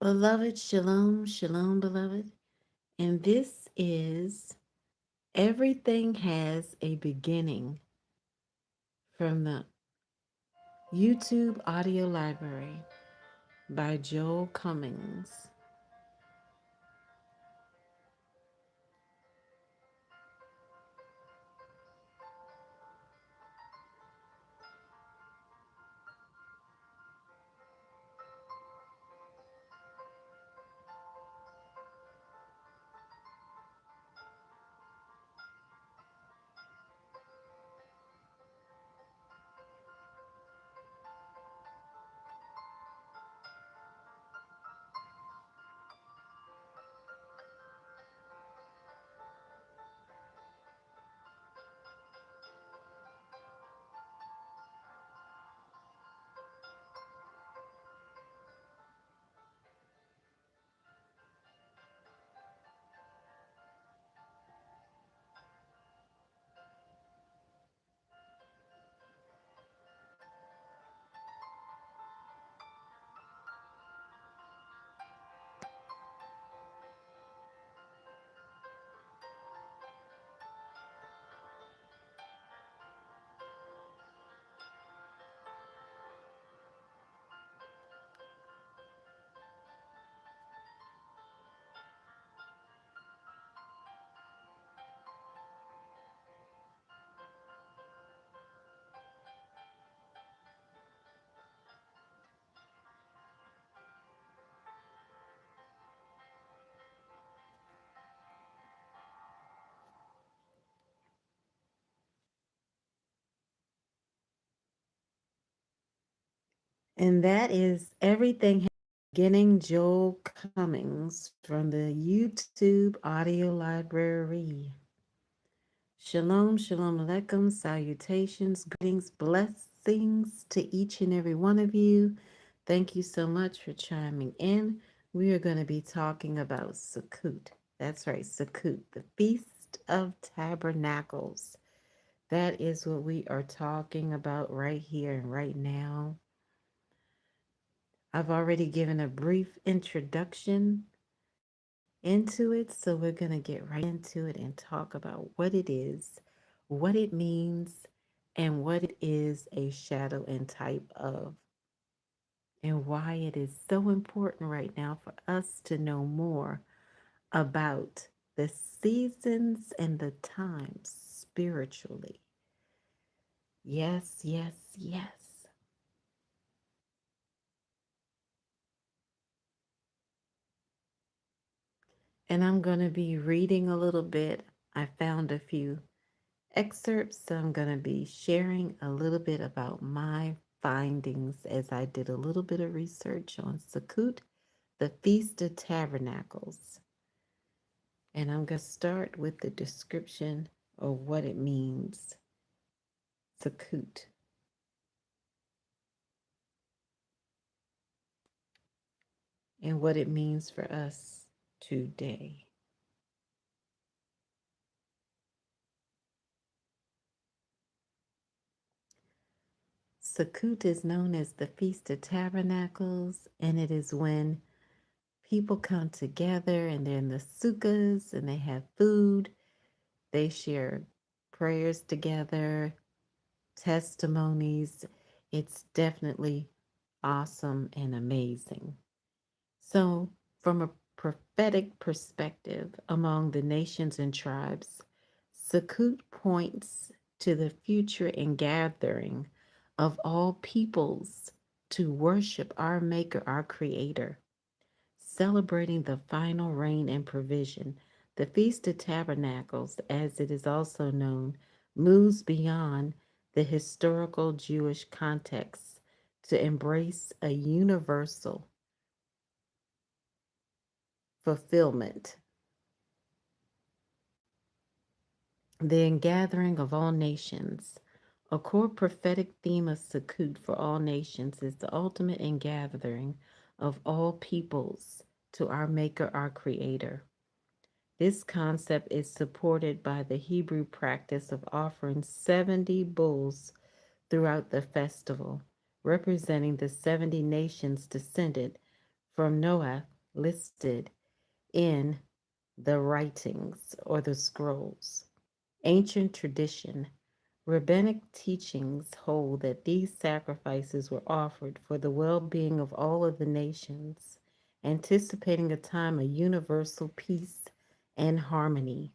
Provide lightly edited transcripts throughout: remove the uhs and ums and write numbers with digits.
Beloved, shalom, shalom, beloved. And this is Everything Has a Beginning from the YouTube Audio Library by Joel Cummings. And that is Everything Has a Beginning, Joel Cummings from the YouTube Audio Library. Shalom, shalom, aleichem, salutations, greetings, blessings to each and every one of you. Thank you so much for chiming in. We are going to be talking about Sukkot. That's right, Sukkot, the Feast of Tabernacles. That is what we are talking about right here and right now. I've already given a brief introduction into it, so we're going to get right into it and talk about what it is, what it means, and what it is a shadow and type of, and why it is so important right now for us to know more about the seasons and the times spiritually. Yes, yes, yes. And I'm going to be reading a little bit. I found a few excerpts, so I'm going to be sharing a little bit about my findings as I did a little bit of research on Sukkot, the Feast of Tabernacles. And I'm going to start with the description of what it means, Sukkot, and what it means for us today. Sukkot is known as the Feast of Tabernacles, and it is when people come together and they're in the sukkahs and they have food. They share prayers together, testimonies. It's definitely awesome and amazing. So, from a prophetic perspective among the nations and tribes, Sukkot points to the future and gathering of all peoples to worship our Maker, our Creator, celebrating the final rain and provision. The Feast of Tabernacles, as it is also known, moves beyond the historical Jewish context to embrace a universal fulfillment. The ingathering of all nations. A core prophetic theme of Sukkot for all nations is the ultimate ingathering of all peoples to our Maker, our Creator. This concept is supported by the Hebrew practice of offering 70 bulls throughout the festival, representing the 70 nations descended from Noah listed in the writings or the scrolls. Ancient tradition, rabbinic teachings hold that these sacrifices were offered for the well being of all of the nations, anticipating a time of universal peace and harmony.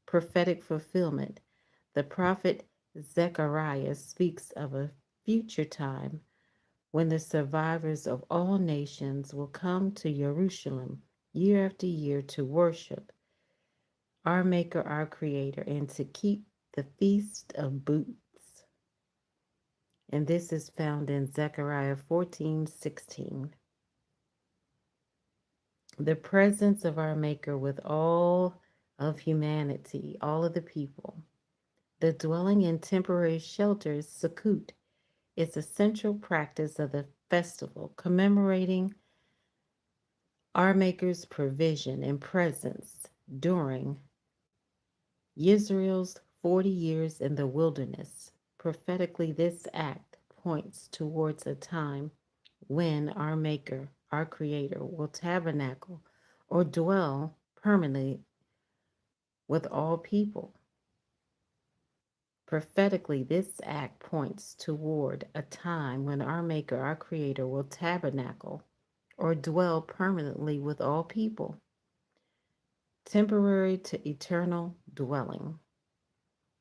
Prophetic fulfillment. The prophet Zechariah speaks of a future time when the survivors of all nations will come to Jerusalem year after year to worship our Maker, our Creator, and to keep the Feast of Booths. And this is found in Zechariah 14:16. The presence of our Maker with all of humanity, all of the people. The dwelling in temporary shelters, Sukkot, is a central practice of the festival, commemorating our Maker's provision and presence during Israel's 40 years in the wilderness. Prophetically, this act points towards a time when our Maker, our Creator, will tabernacle or dwell permanently with all people. Prophetically, this act points toward a time when our Maker, our Creator, will tabernacle or dwell permanently with all people. Temporary to eternal dwelling.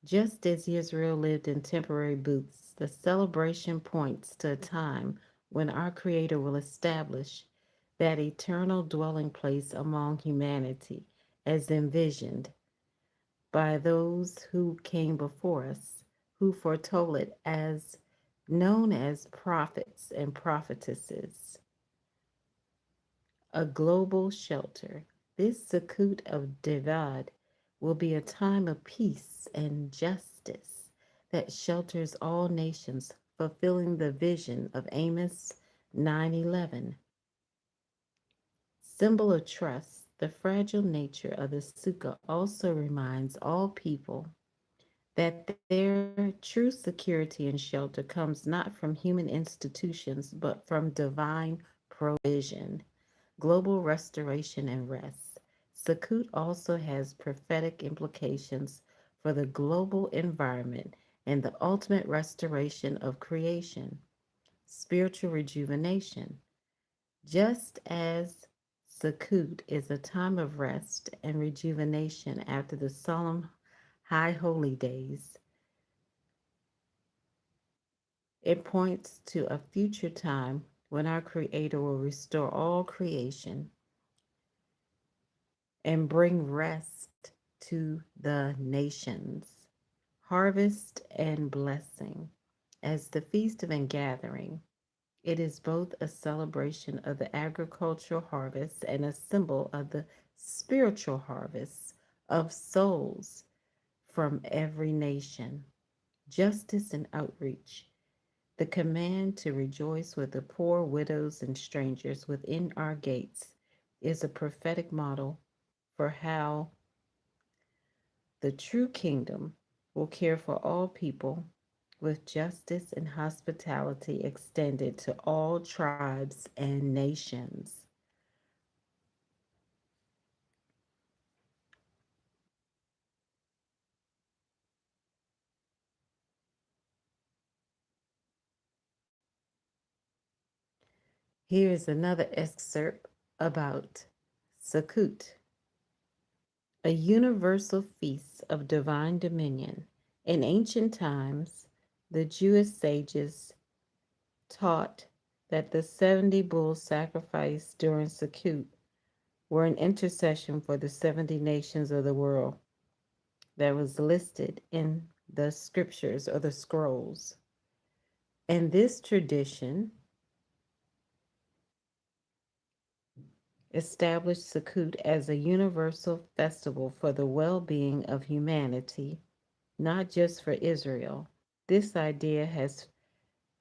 Just as Israel lived in temporary booths, the celebration points to a time when our Creator will establish that eternal dwelling place among humanity as envisioned by those who came before us, who foretold it as known as prophets and prophetesses. A global shelter. This Sukkot of David will be a time of peace and justice that shelters all nations, fulfilling the vision of Amos 9:11. Symbol of trust, the fragile nature of the Sukkah also reminds all people that their true security and shelter comes not from human institutions but from divine provision, global restoration, and rest. Sukkot also has prophetic implications for the global environment and the ultimate restoration of creation, spiritual rejuvenation. Just as Sukkot is a time of rest and rejuvenation after the solemn high holy days, it points to a future time when our Creator will restore all creation and bring rest to the nations. Harvest and blessing. As the Feast of Ingathering, it is both a celebration of the agricultural harvest and a symbol of the spiritual harvest of souls from every nation. Justice and outreach. The command to rejoice with the poor, widows, and strangers within our gates is a prophetic model for how the true kingdom will care for all people with justice and hospitality extended to all tribes and nations. Here is another excerpt about Sukkot, a universal feast of divine dominion. In ancient times, the Jewish sages taught that the 70 bulls sacrificed during Sukkot were an intercession for the 70 nations of the world that was listed in the scriptures or the scrolls. And this tradition established Sukkot as a universal festival for the well being of humanity, not just for Israel. This idea has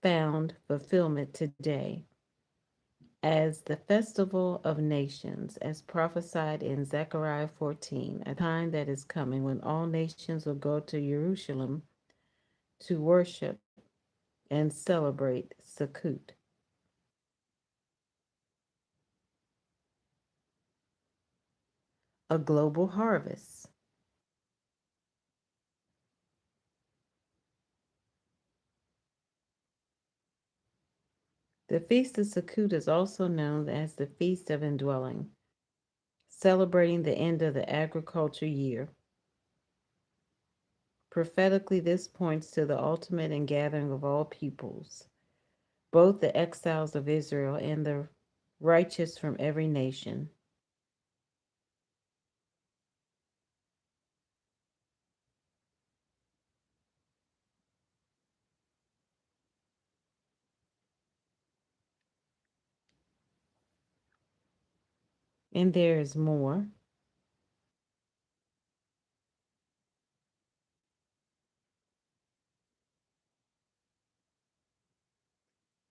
found fulfillment today as the festival of nations, as prophesied in Zechariah 14, a time that is coming when all nations will go to Jerusalem to worship and celebrate Sukkot. a global harvest. The Feast of Sukkot is also known as the Feast of Indwelling, celebrating the end of the agriculture year. Prophetically, this points to the ultimate ingathering of all peoples, both the exiles of Israel and the righteous from every nation. And there is more.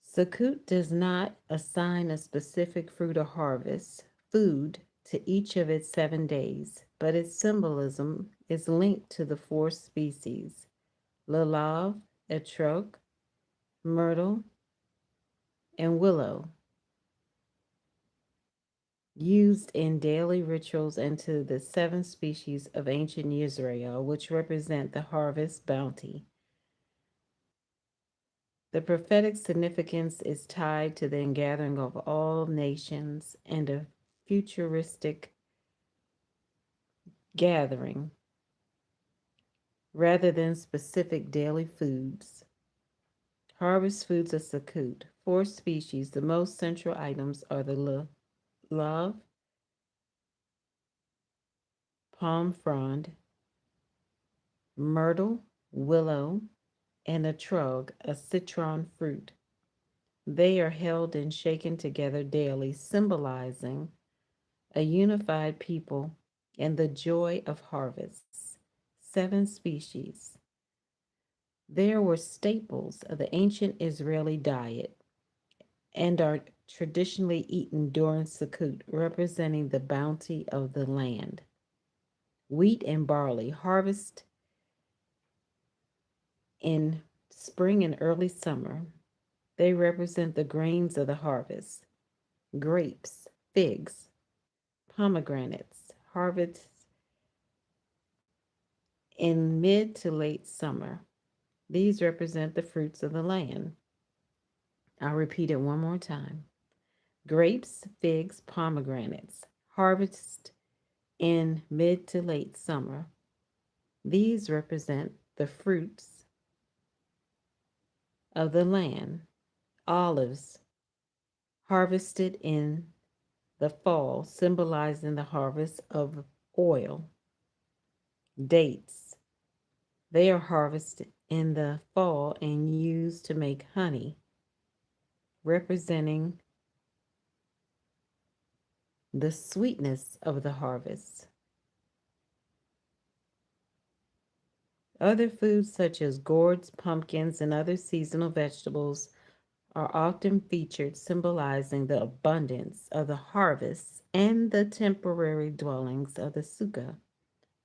Sukkot does not assign a specific fruit or harvest, food, to each of its 7 days, but its symbolism is linked to the four species: lulav, etrog, myrtle, and willow, used in daily rituals, and to the seven species of ancient Israel, which represent the harvest bounty. The prophetic significance is tied to the ingathering of all nations and a futuristic gathering rather than specific daily foods. Harvest foods of Sukkot, four species. The most central items are the love, palm frond, myrtle, willow, and etrog, a citron fruit. They are held and shaken together daily, symbolizing a unified people and the joy of harvests. Seven species. There were staples of the ancient Israeli diet and are traditionally eaten during Sukkot, representing the bounty of the land. Wheat and barley harvest in spring and early summer. They represent the grains of the harvest. Grapes, figs, pomegranates harvest in mid to late summer. These represent the fruits of the land. I'll repeat it one more time. Grapes, figs, pomegranates harvest in mid to late summer. These represent the fruits of the land. Olives harvested in the fall, symbolizing the harvest of oil. Dates, they are harvested in the fall and used to make honey, representing the sweetness of the harvest. Other foods such as gourds, pumpkins, and other seasonal vegetables are often featured, symbolizing the abundance of the harvest and the temporary dwellings of the Sukkah.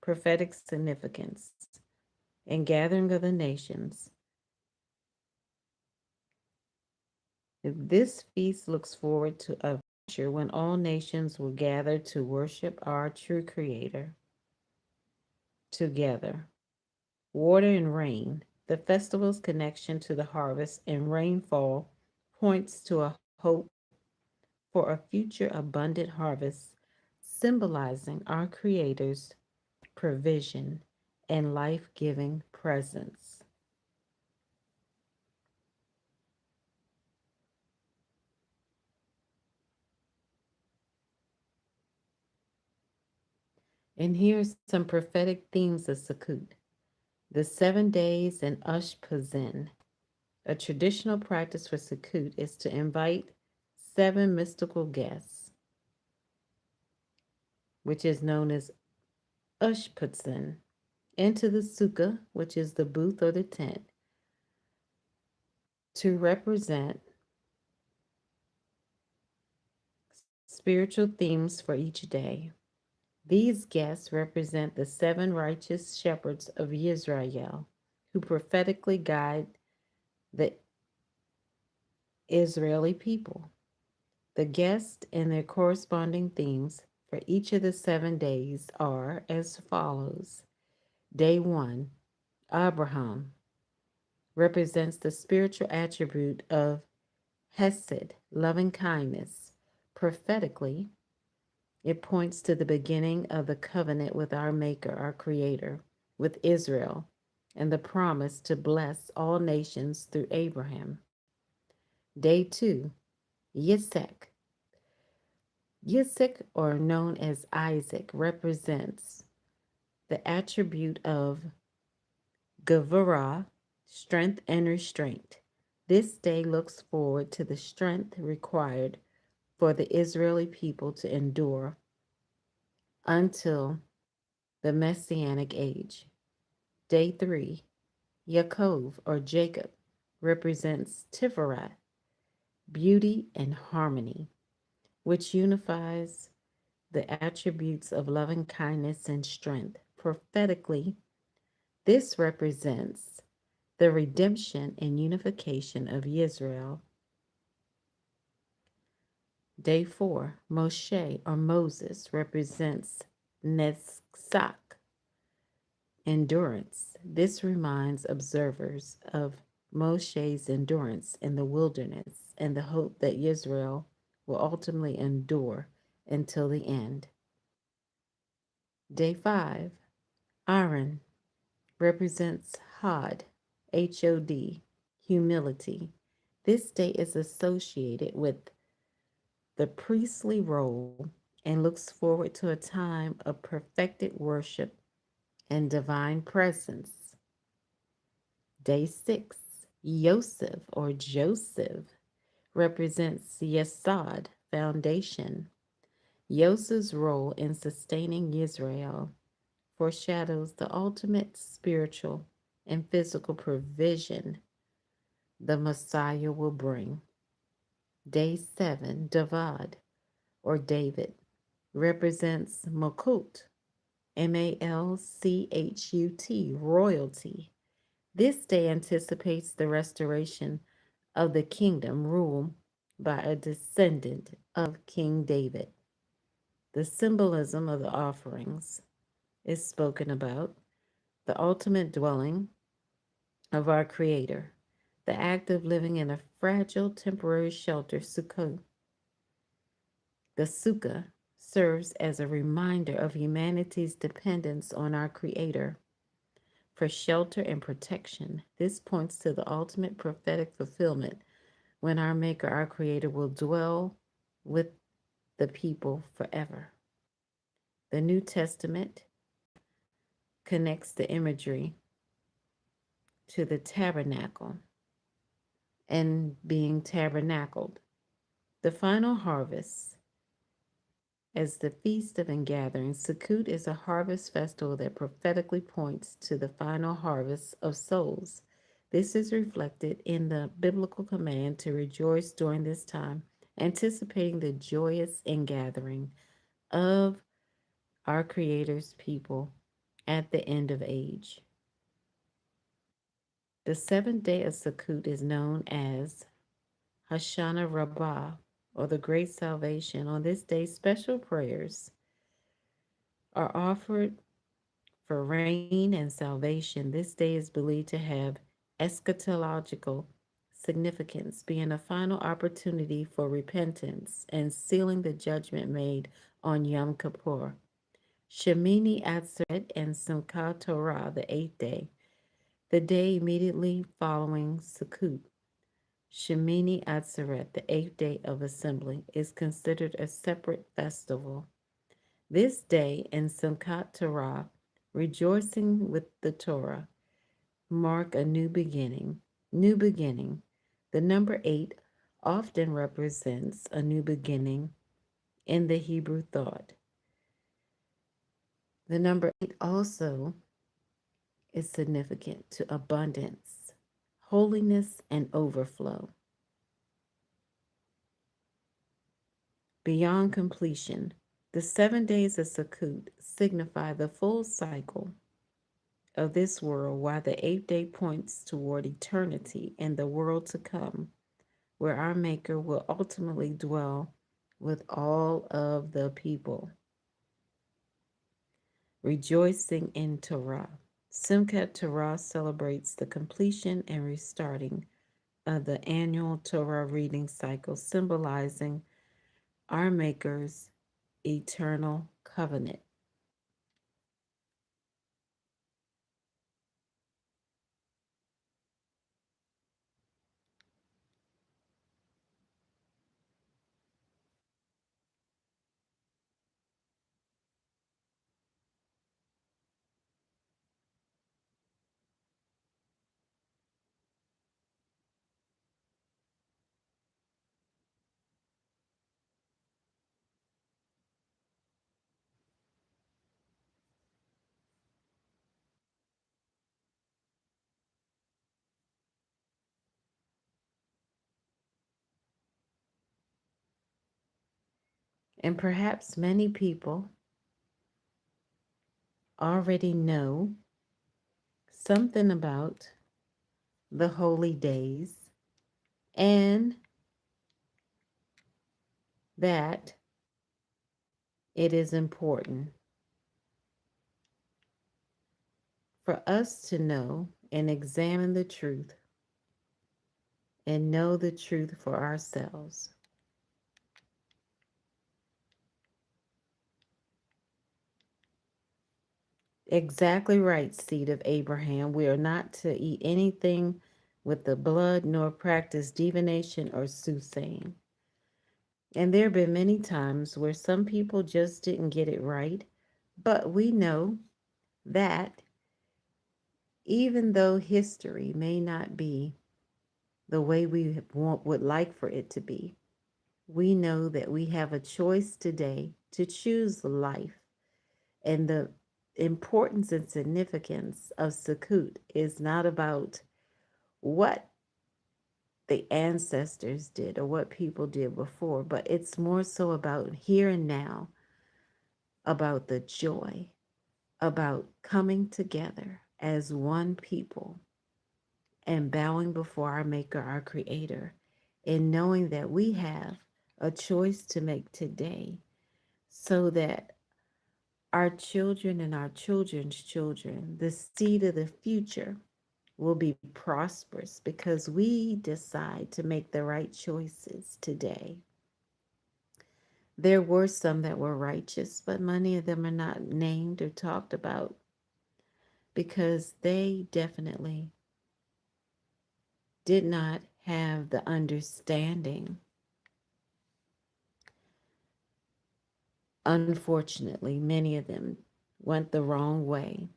Prophetic significance and gathering of the nations. This feast looks forward to a future when all nations will gather to worship our true Creator together. Water and rain. The festival's connection to the harvest and rainfall points to a hope for a future abundant harvest, symbolizing our Creator's provision and life giving presence. And here's some prophetic themes of Sukkot: the 7 days in Ushpazin. A traditional practice for Sukkot is to invite seven mystical guests, which is known as Ushpazin, into the sukkah, which is the booth or the tent, to represent spiritual themes for each day. These guests represent the seven righteous shepherds of Israel who prophetically guide the Israeli people. The guests and their corresponding themes for each of the 7 days are as follows. Day 1, Abraham, represents the spiritual attribute of Hesed, loving kindness. Prophetically, it points to the beginning of the covenant with our Maker, our Creator, with Israel, and the promise to bless all nations through Abraham. Day 2, Yitzhak. Yitzhak, or known as Isaac, represents the attribute of Gevurah, strength and restraint. This day looks forward to the strength required for the Israeli people to endure until the Messianic age. Day 3, Yaakov, or Jacob, represents Tiferet, beauty and harmony, which unifies the attributes of loving kindness and strength. Prophetically, this represents the redemption and unification of Israel. Day 4, Moshe, or Moses, represents Netzach, endurance. This reminds observers of Moshe's endurance in the wilderness and the hope that Israel will ultimately endure until the end. Day 5, Aaron, represents Hod, humility. This day is associated with the priestly role and looks forward to a time of perfected worship and divine presence. Day 6, Yosef, or Joseph, represents Yesod, foundation. Yosef's role in sustaining Israel foreshadows the ultimate spiritual and physical provision the Messiah will bring. Day 7, Davad, or David, represents Malkut, Malchut, royalty. This day anticipates the restoration of the kingdom ruled by a descendant of King David. The symbolism of the offerings is spoken about, the ultimate dwelling of our Creator, the act of living in a fragile temporary shelter, Sukkot. The Sukkah serves as a reminder of humanity's dependence on our Creator for shelter and protection. This points to the ultimate prophetic fulfillment when our Maker, our Creator, will dwell with the people forever. The New Testament connects the imagery to the tabernacle and being tabernacled. The final harvest as the Feast of Ingathering. Sukkot is a harvest festival that prophetically points to the final harvest of souls. This is reflected in the biblical command to rejoice during this time, anticipating the joyous ingathering of our Creator's people at the end of age. The seventh day of Sukkot is known as Hoshana Rabbah, or the Great Salvation. On this day, special prayers are offered for rain and salvation. This day is believed to have eschatological significance, being a final opportunity for repentance and sealing the judgment made on Yom Kippur. Shemini Atzeret and Simchat Torah, the eighth day, the day immediately following Sukkot. Shemini Atzeret, the eighth day of assembly, is considered a separate festival. This day in Simchat Torah, rejoicing with the Torah, mark a new beginning. New beginning. The number 8 often represents a new beginning in the Hebrew thought. The number 8 also is significant to abundance, holiness, and overflow. Beyond completion, the 7 days of Sukkot signify the full cycle of this world, while the eighth day points toward eternity and the world to come, where our Maker will ultimately dwell with all of the people. rejoicing in Torah. Simchat Torah celebrates the completion and restarting of the annual Torah reading cycle, symbolizing our Maker's eternal covenant. And perhaps many people already know something about the holy days and that it is important for us to know and examine the truth and know the truth for ourselves. Exactly right, seed of Abraham. We are not to eat anything with the blood, nor practice divination or soothsaying. And there have been many times where some people just didn't get it right, but we know that even though history may not be the way we would like for it to be, we know that we have a choice today to choose life. And the importance and significance of Sukkot is not about what the ancestors did or what people did before, but it's more so about here and now, about the joy, about coming together as one people and bowing before our Maker, our Creator, and knowing that we have a choice to make today so that our children and our children's children, the seed of the future, will be prosperous because we decide to make the right choices today. There were some that were righteous, but many of them are not named or talked about because they definitely did not have the understanding. Unfortunately, many of them went the wrong way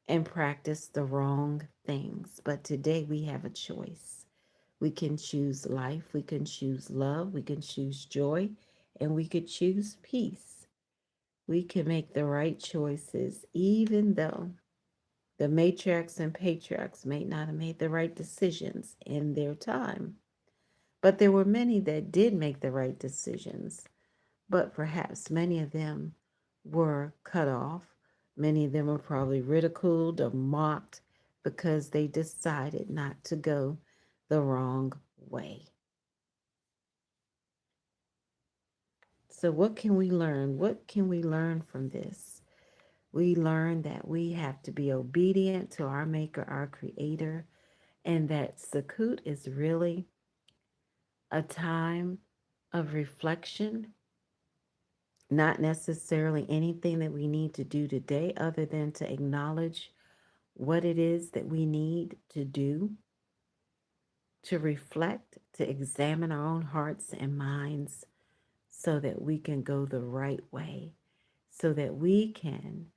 and practiced the wrong things. But today we have a choice. We can choose life, we can choose love, we can choose joy, and we could choose peace. We can make the right choices, even though the matriarchs and patriarchs may not have made the right decisions in their time. But there were many that did make the right decisions, but perhaps many of them were cut off. Many of them were probably ridiculed or mocked because they decided not to go the wrong way. So, what can we learn? What can we learn from this? We learn that we have to be obedient to our Maker, our Creator, and that Sukkot is really a time of reflection, not necessarily anything that we need to do today other than to acknowledge what it is that we need to do, to reflect, to examine our own hearts and minds so that we can go the right way, so that we can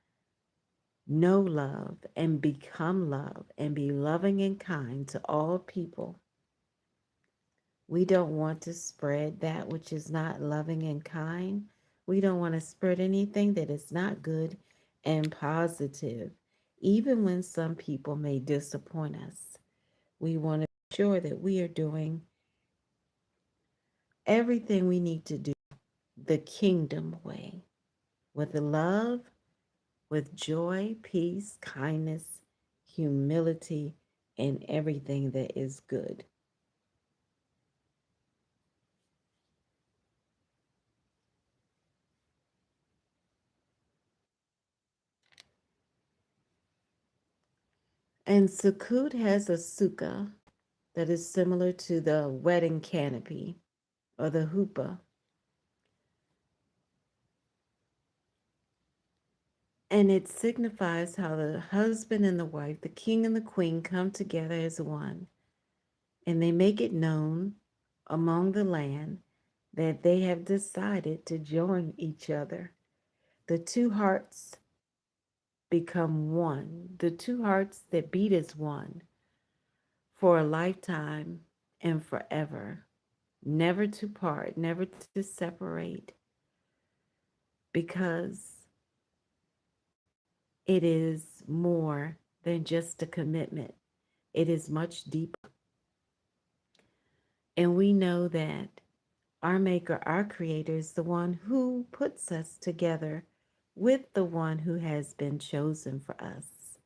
know love and become love and be loving and kind to all people. We don't want to spread that which is not loving and kind. We don't want to spread anything that is not good and positive, even when some people may disappoint us. We want to be sure that we are doing everything we need to do the kingdom way with love, with joy, peace, kindness, humility, and everything that is good. And Sukkot has a sukkah that is similar to the wedding canopy or the huppah. And it signifies how the husband and the wife, the king and the queen, come together as one. And they make it known among the land that they have decided to join each other. The two hearts become one, the two hearts that beat as one for a lifetime and forever, never to part, never to separate, because it is more than just a commitment. It is much deeper. And we know that our Maker, our Creator, is the one who puts us together with the one who has been chosen for us,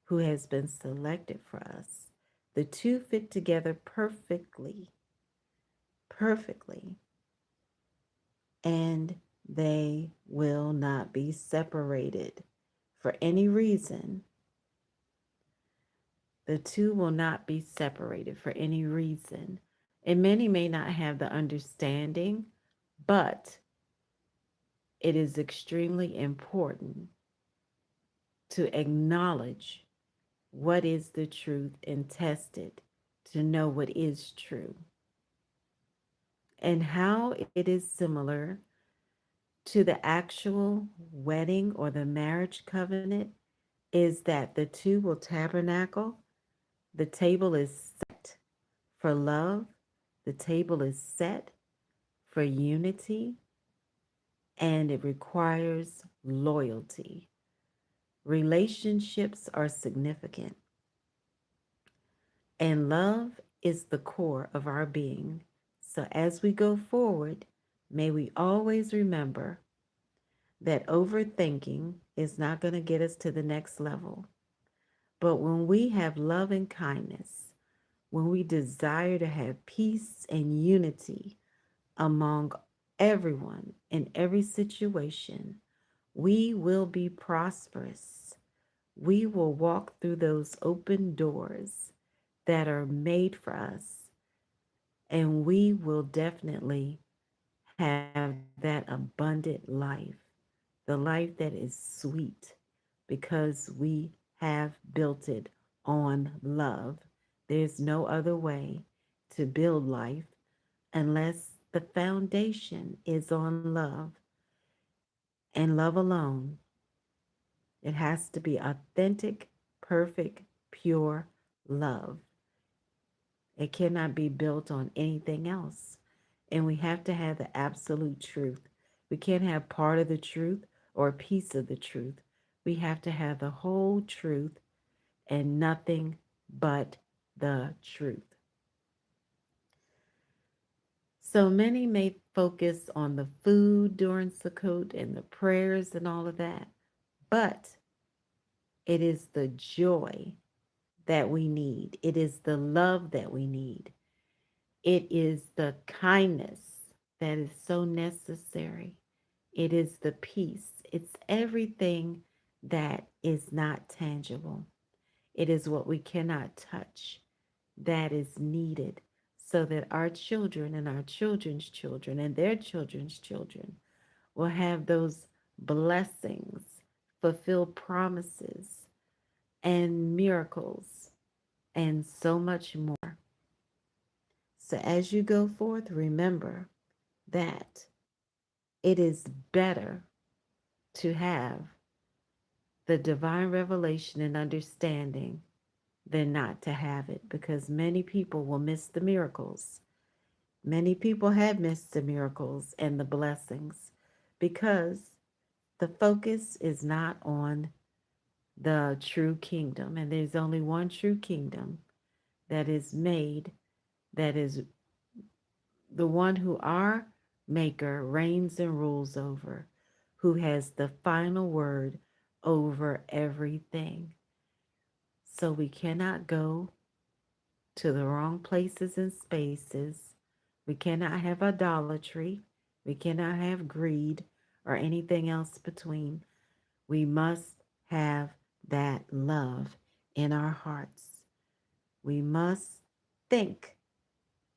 who has been selected for us. The two fit together perfectly, perfectly, and they will not be separated for any reason. The two will not be separated for any reason. And many may not have the understanding, but it is extremely important to acknowledge what is the truth and test it to know what is true. And how it is similar to the actual wedding or the marriage covenant is that the two will tabernacle. The table is set for love, the table is set for unity, and it requires loyalty. Relationships are significant, and love is the core of our being. So as we go forward, may we always remember that overthinking is not going to get us to the next level. But when we have love and kindness, when we desire to have peace and unity among everyone in every situation, we will be prosperous. We will walk through those open doors that are made for us, and we will definitely have that abundant life, the life that is sweet because we have built it on love. There's no other way to build life unless the foundation is on love and love alone. It has to be authentic, perfect, pure love. It cannot be built on anything else. And we have to have the absolute truth. We can't have part of the truth or a piece of the truth. We have to have the whole truth and nothing but the truth. So many may focus on the food during Sukkot and the prayers and all of that, but it is the joy that we need. It is the love that we need. It is the kindness that is so necessary. It is the peace. It's everything that is not tangible. It is what we cannot touch that is needed so that our children and our children's children and their children's children will have those blessings, fulfill promises, and miracles, and so much more. So as you go forth, remember that it is better to have the divine revelation and understanding than not to have it, because many people will miss the miracles. Many people have missed the miracles and the blessings because the focus is not on the true kingdom. And there's only one true kingdom that is made, that is the one who our Maker reigns and rules over, who has the final word over everything. So we cannot go to the wrong places and spaces. We cannot have idolatry. We cannot have greed or anything else between. We must have that love. in our hearts. We must think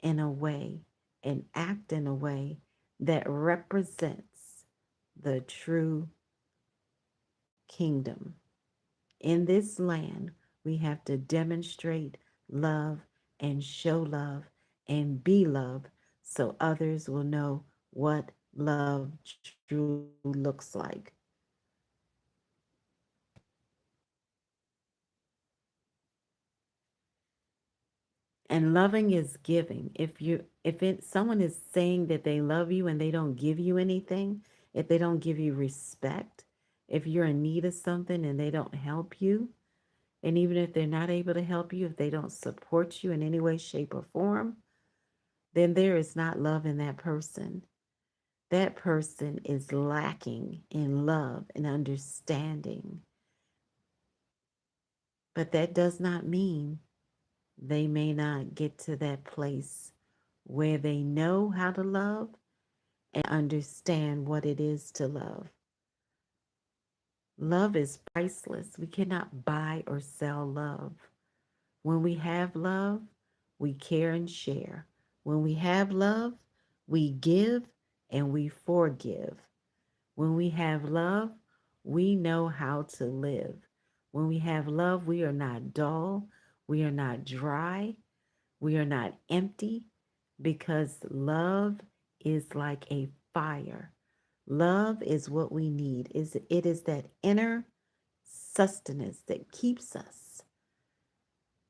in a way and act in a way that represents the true kingdom. In this land, we have to demonstrate love and show love and be love so others will know what love truly looks like. And loving is giving. If someone is saying that they love you and they don't give you anything, if they don't give you respect, if you're in need of something and they don't help you, and even if they're not able to help you, if they don't support you in any way, shape, or form, then there is not love in that person. That person is lacking in love and understanding. But that does not mean they may not get to that place where they know how to love and understand what it is to love. Love is priceless. We cannot buy or sell love. When we have love, we care and share. When we have love, we give and we forgive. When we have love, we know how to live. When we have love, we are not dull, we are not dry, we are not empty, because love is like a fire. Love is what we need. It is that inner sustenance that keeps us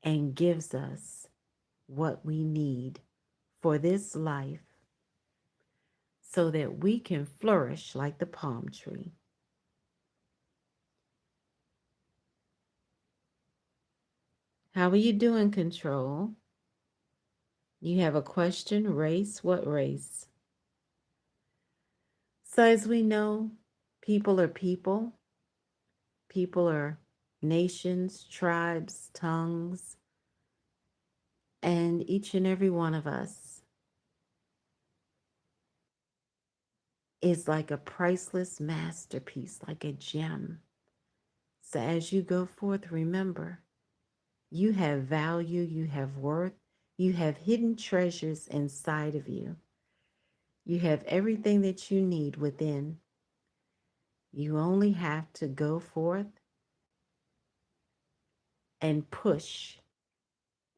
and gives us what we need for this life so that we can flourish like the palm tree. How are you doing, Control? You have a question? Race? What race? So, as we know, people are people. People are nations, tribes, tongues, and each and every one of us is like a priceless masterpiece, like a gem. So, as you go forth, remember you have value, you have worth, you have hidden treasures inside of you. You have everything that you need within. You only have to go forth and push,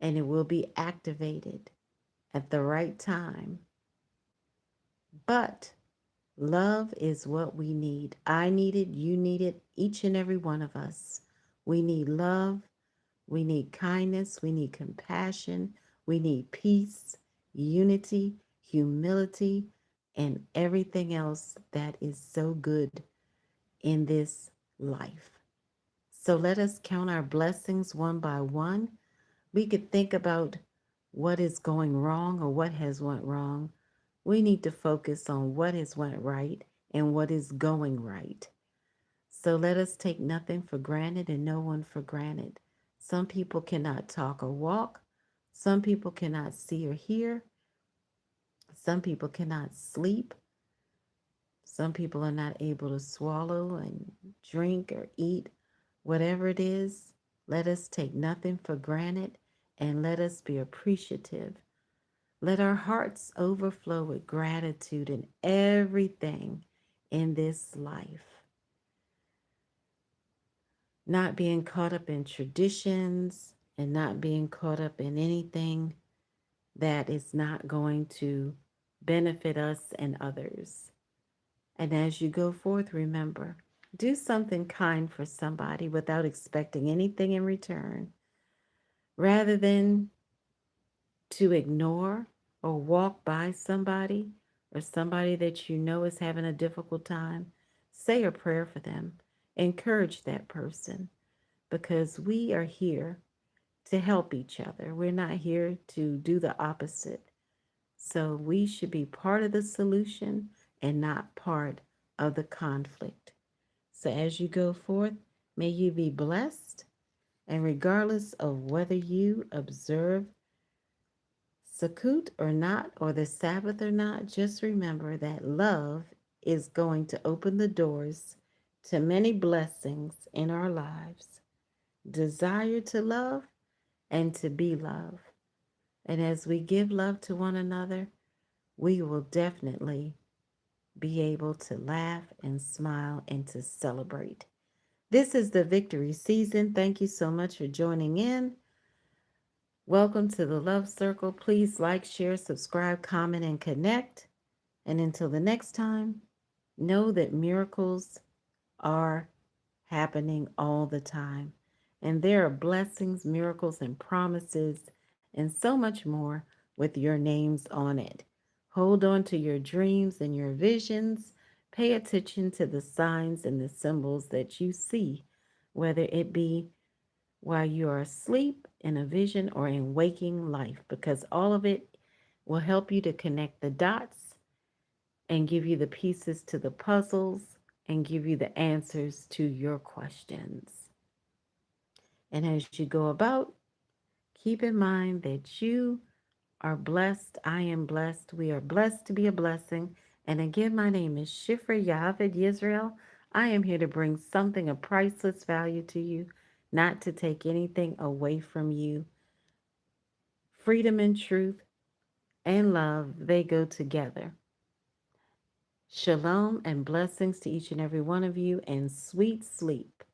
and it will be activated at the right time. But love is what we need. I need it, you need it, each and every one of us. We need love, we need kindness, we need compassion, we need peace, unity, humility, and everything else that is so good in this life. So let us count our blessings one by one. We could think about what is going wrong or what has went wrong. We need to focus on what has went right and what is going right. So let us take nothing for granted and no one for granted. Some people cannot talk or walk. Some people cannot see or hear. Some people cannot sleep. Some people are not able to swallow and drink or eat. Whatever it is, let us take nothing for granted and let us be appreciative. Let our hearts overflow with gratitude in everything in this life. Not being caught up in traditions and not being caught up in anything that is not going to benefit us and others. And as you go forth, remember, do something kind for somebody without expecting anything in return, rather than to ignore or walk by somebody or somebody that you know is having a difficult time. Say a prayer for them. Encourage that person, because we are here to help each other. We're not here to do the opposite. So we should be part of the solution and not part of the conflict. So as you go forth, may you be blessed. And regardless of whether you observe Sukkot or not, or the Sabbath or not, just remember that love is going to open the doors to many blessings in our lives. desire to love, and to be loved. And as we give love to one another, we will definitely be able to laugh and smile and to celebrate. This is the victory season. Thank you so much for joining in. Welcome to the Love Circle. Please like, share, subscribe, comment, and connect. And until the next time, know that miracles are happening all the time. And there are blessings, miracles, and promises, and so much more with your names on it. Hold on to your dreams and your visions. Pay attention to the signs and the symbols that you see, whether it be while you are asleep, in a vision, or in waking life, because all of it will help you to connect the dots and give you the pieces to the puzzles and give you the answers to your questions. And as you go about, keep in mind that you are blessed. I am blessed. We are blessed to be a blessing. And again, my name is Shifra Yahaved Yisrael. I am here to bring something of priceless value to you, not to take anything away from you. Freedom and truth and love, they go together. Shalom and blessings to each and every one of you, and sweet sleep.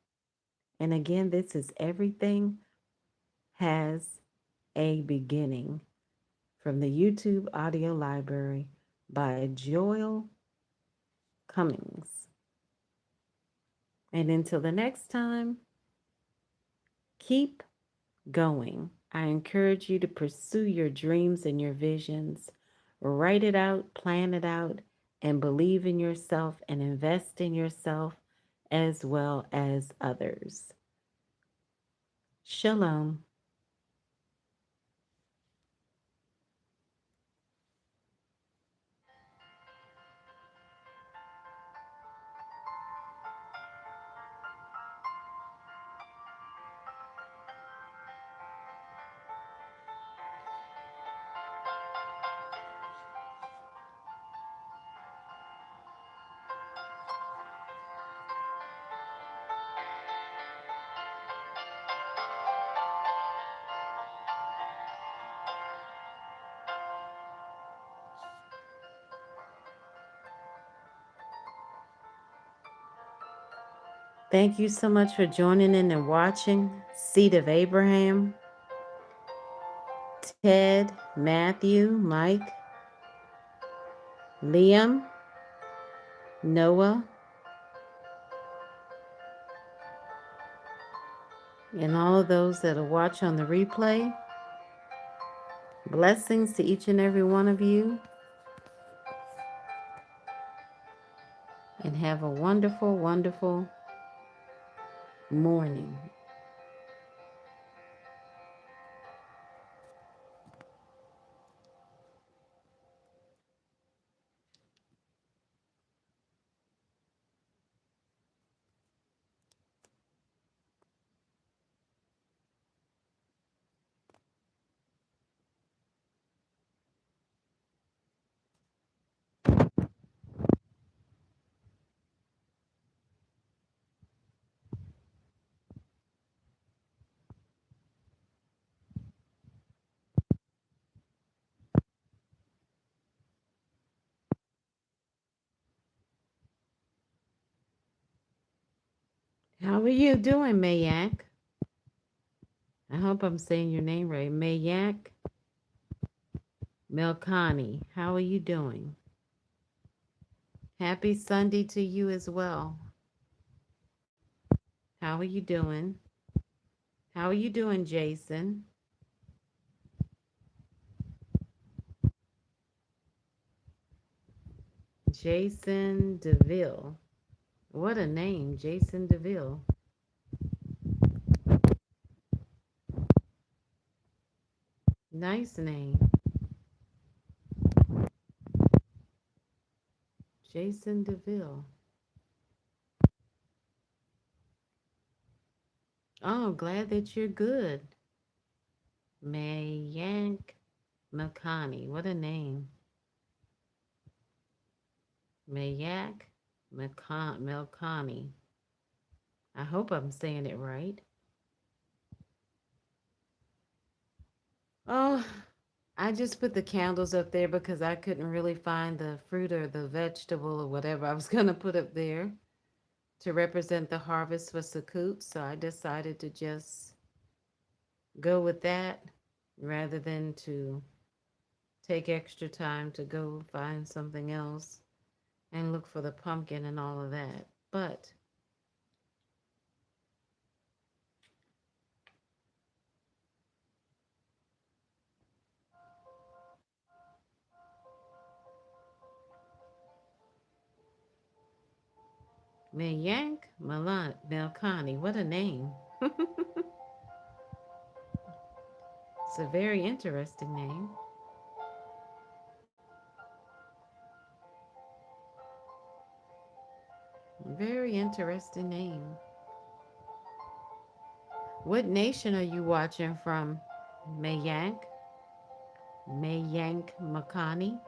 And again, this is Everything Has a Beginning from the YouTube audio library by Joel Cummings. And until the next time, keep going. I encourage you to pursue your dreams and your visions. Write it out, plan it out, and believe in yourself and invest in yourself as well as others. Shalom. Thank you so much for joining in and watching Seed of Abraham, Ted, Matthew, Mike, Liam, Noah, and all of those that'll watch on the replay. Blessings to each and every one of you, and have a wonderful, wonderful morning. How are you doing, Mayak? I hope I'm saying your name right. Mayak Melkani. How are you doing? Happy Sunday to you as well. How are you doing? How are you doing, Jason? Jason DeVille. What a name, Jason DeVille. Nice name, Jason DeVille. Oh, glad that you're good. Mayank Melkani. What a name. Mayak Melkani. I hope I'm saying it right. Oh, I just put the candles up there because I couldn't really find the fruit or the vegetable or whatever I was going to put up there to represent the harvest for Sukkot. So I decided to just go with that rather than to take extra time to go find something else and look for the pumpkin and all of that. But Mayank Melkani, what a name. It's a very interesting name. Very interesting name. What nation are you watching from? Mayank? Mayank Makani?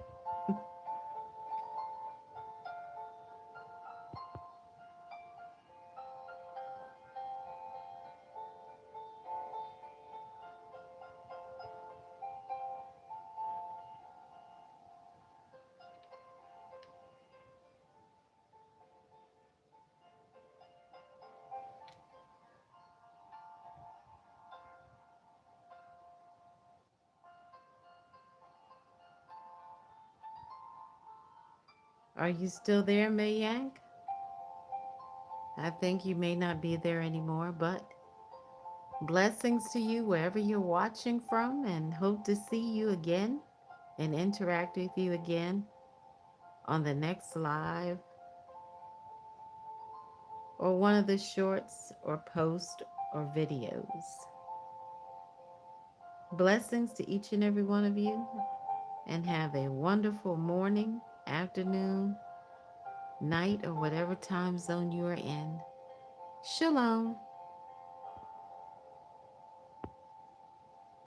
Are you still there, Mayank? I think you may not be there anymore, but blessings to you wherever you're watching from, and hope to see you again and interact with you again on the next live or one of the shorts or posts or videos. Blessings to each and every one of you, and have a wonderful morning, afternoon, night, or whatever time zone you are in. Shalom.